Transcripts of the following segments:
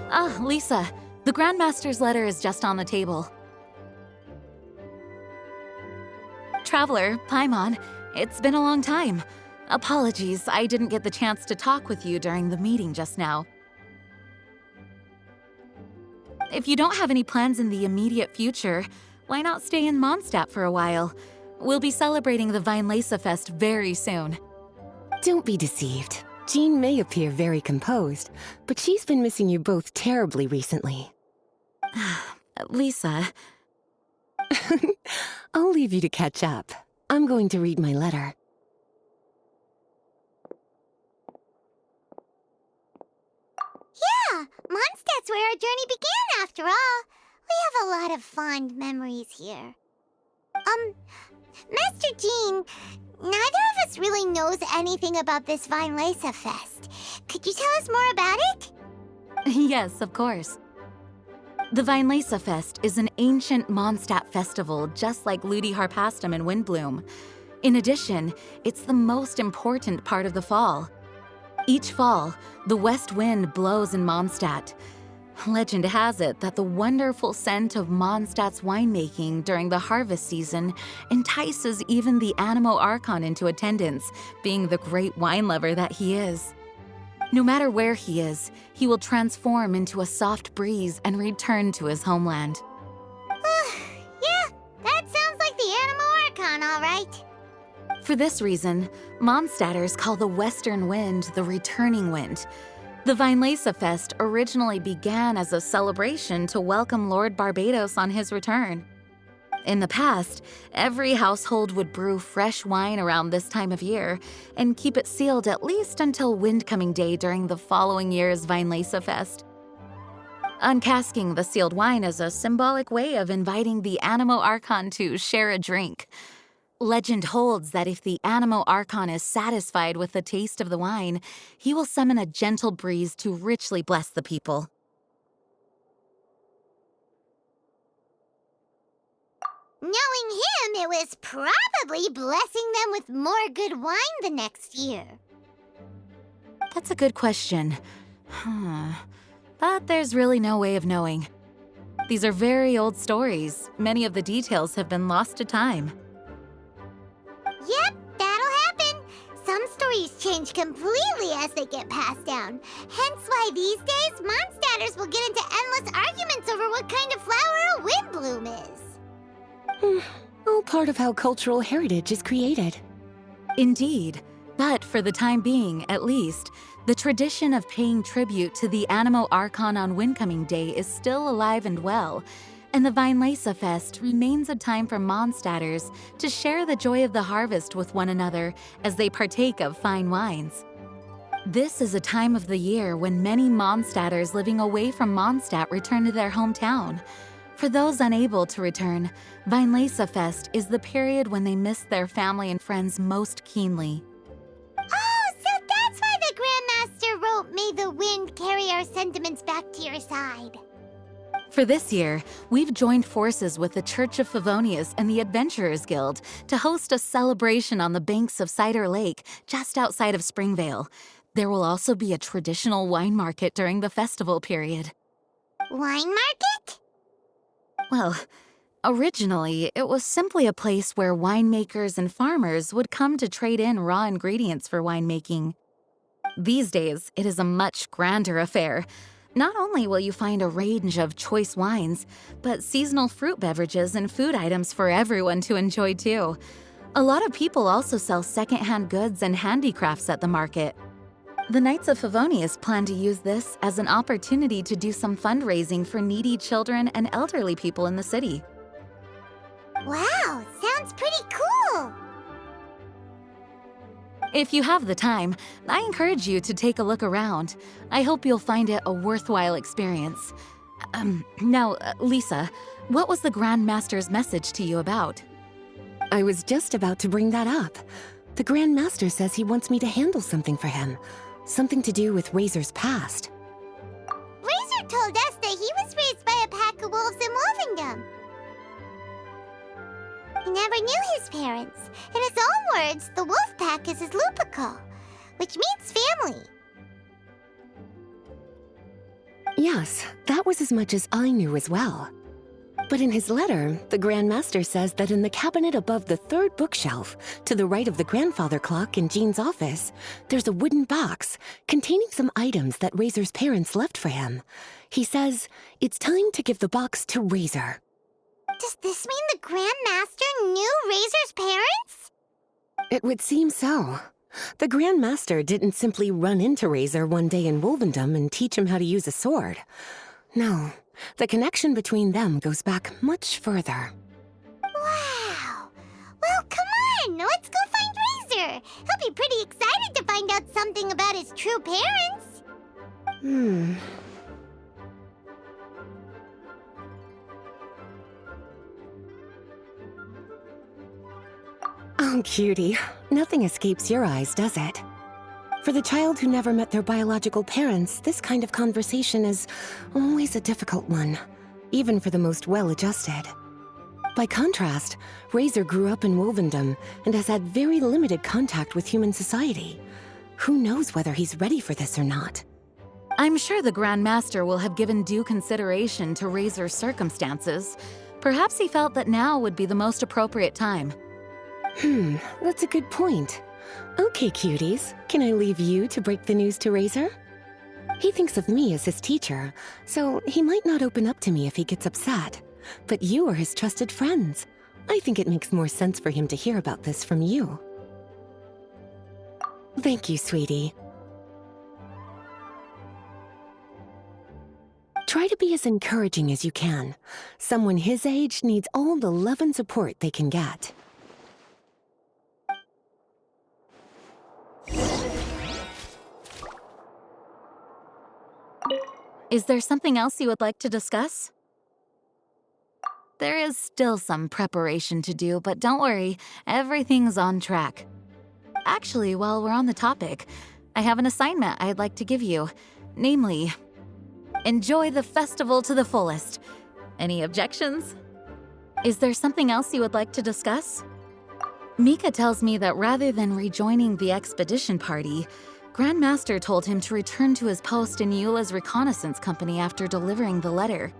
Ah, Lisa, the Grandmaster's letter is just on the table. Traveler, Paimon, it's been a long time. Apologies, I didn't get the chance to talk with you during the meeting just now. If you don't have any plans in the immediate future, why not stay in Mondstadt for a while? We'll be celebrating the Weinlese Fest very soon. Don't be deceived. Jean may appear very composed, but she's been missing you both terribly recently. Lisa... I'll leave you to catch up. I'm going to read my letter. Yeah, Mondstadt's where our journey began, after all. We have a lot of fond memories here. Master Jean, neither of us really knows anything about this Weinlese Fest. Could you tell us more about it? Yes, of course. The Weinlese Fest is an ancient Mondstadt festival just like Ludi Harpastum and Windbloom. In addition, it's the most important part of the fall. Each fall, the west wind blows in Mondstadt. Legend has it that the wonderful scent of Mondstadt's winemaking during the harvest season entices even the Anemo Archon into attendance, being the great wine lover that he is. No matter where he is, he will transform into a soft breeze and return to his homeland. Yeah, that sounds like the Anemo Archon, all right. For this reason, Mondstadters call the western wind the returning wind. The Weinlese Fest originally began as a celebration to welcome Lord Barbados on his return. In the past, every household would brew fresh wine around this time of year and keep it sealed at least until Windcoming Day during the following year's Weinlese Fest. Uncasking the sealed wine is a symbolic way of inviting the Anemo Archon to share a drink. Legend holds that if the Anemo Archon is satisfied with the taste of the wine, he will summon a gentle breeze to richly bless the people. Knowing him, it was probably blessing them with more good wine the next year. That's a good question. But there's really no way of knowing. These are very old stories. Many of the details have been lost to time. Yep, that'll happen. Some stories change completely as they get passed down. Hence why these days, Mondstadters will get into endless arguments over what kind of flower a windbloom is. All part of how cultural heritage is created. Indeed. But for the time being, at least, the tradition of paying tribute to the Anemo Archon on Windcoming Day is still alive and well, and the Weinlese Fest remains a time for Mondstadters to share the joy of the harvest with one another as they partake of fine wines. This is a time of the year when many Mondstadters living away from Mondstadt return to their hometown. For those unable to return, Weinlese Fest is the period when they miss their family and friends most keenly. Oh, so that's why the Grandmaster wrote, "May the wind carry our sentiments back to your side." For this year, we've joined forces with the Church of Favonius and the Adventurers Guild to host a celebration on the banks of Cider Lake, just outside of Springvale. There will also be a traditional wine market during the festival period. Wine market? Well, originally, it was simply a place where winemakers and farmers would come to trade in raw ingredients for winemaking. These days, it is a much grander affair. Not only will you find a range of choice wines, but seasonal fruit beverages and food items for everyone to enjoy too. A lot of people also sell secondhand goods and handicrafts at the market. The Knights of Favonius plan to use this as an opportunity to do some fundraising for needy children and elderly people in the city. Wow, sounds pretty cool. If you have the time, I encourage you to take a look around. I hope you'll find it a worthwhile experience. Now, Lisa, what was the Grand Master's message to you about? I was just about to bring that up. The Grand Master says he wants me to handle something for him. Something to do with Razor's past. Razor told us that he was raised by a pack of wolves in Wolvendom. He never knew his parents. In his own words, the wolf pack is his lupical, which means family. Yeah, Yes, that was as much as I knew as well. But in his letter, the Grand Master says that in the cabinet above the third bookshelf, to the right of the grandfather clock in Jean's office, there's a wooden box containing some items that Razor's parents left for him. He says it's time to give the box to Razor. Does this mean the Grand Master knew Razor's parents? It would seem so. The Grand Master didn't simply run into Razor one day in Wolvendom and teach him how to use a sword. No, the connection between them goes back much further. Wow! Well, come on! Let's go find Razor! He'll be pretty excited to find out something about his true parents! Oh, cutie. Nothing escapes your eyes, does it? For the child who never met their biological parents, this kind of conversation is always a difficult one, even for the most well-adjusted. By contrast, Razor grew up in Wolvendom and has had very limited contact with human society. Who knows whether he's ready for this or not? I'm sure the Grand Master will have given due consideration to Razor's circumstances. Perhaps he felt that now would be the most appropriate time. That's a good point. Okay, cuties, can I leave you to break the news to Razor? He thinks of me as his teacher, so he might not open up to me if he gets upset. But you are his trusted friends. I think it makes more sense for him to hear about this from you. Thank you, sweetie. Try to be as encouraging as you can. Someone his age needs all the love and support they can get. Is there something else you would like to discuss? There is still some preparation to do, but don't worry, everything's on track. Actually, while we're on the topic, I have an assignment I'd like to give you. Namely, enjoy the festival to the fullest. Any objections? Is there something else you would like to discuss? Mika tells me that rather than rejoining the expedition party, Grand Master told him to return to his post in Eula's reconnaissance company after delivering the letter.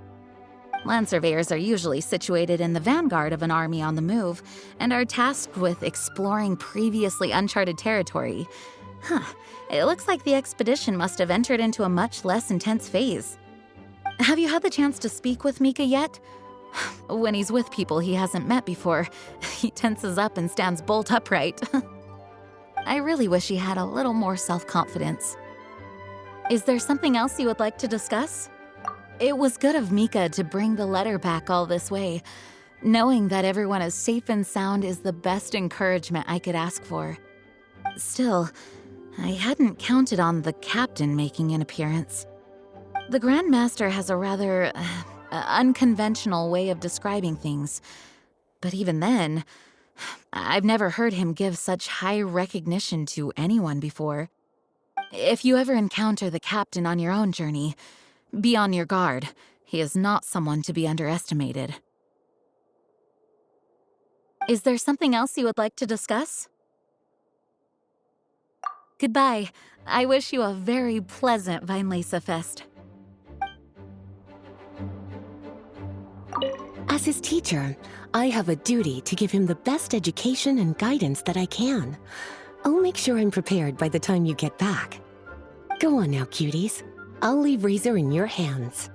Land surveyors are usually situated in the vanguard of an army on the move and are tasked with exploring previously uncharted territory. It looks like the expedition must have entered into a much less intense phase. Have you had the chance to speak with Mika yet? When he's with people he hasn't met before, he tenses up and stands bolt upright. I really wish he had a little more self-confidence. Is there something else you would like to discuss? It was good of Mika to bring the letter back all this way. Knowing that everyone is safe and sound is the best encouragement I could ask for. Still, I hadn't counted on the captain making an appearance. The Grand Master has a rather unconventional way of describing things. But even then, I've never heard him give such high recognition to anyone before. If you ever encounter the captain on your own journey, be on your guard. He is not someone to be underestimated. Is there something else you would like to discuss? Goodbye. I wish you a very pleasant Vinelesa Fest. As his teacher, I have a duty to give him the best education and guidance that I can. I'll make sure I'm prepared by the time you get back. Go on now, cuties. I'll leave Razor in your hands.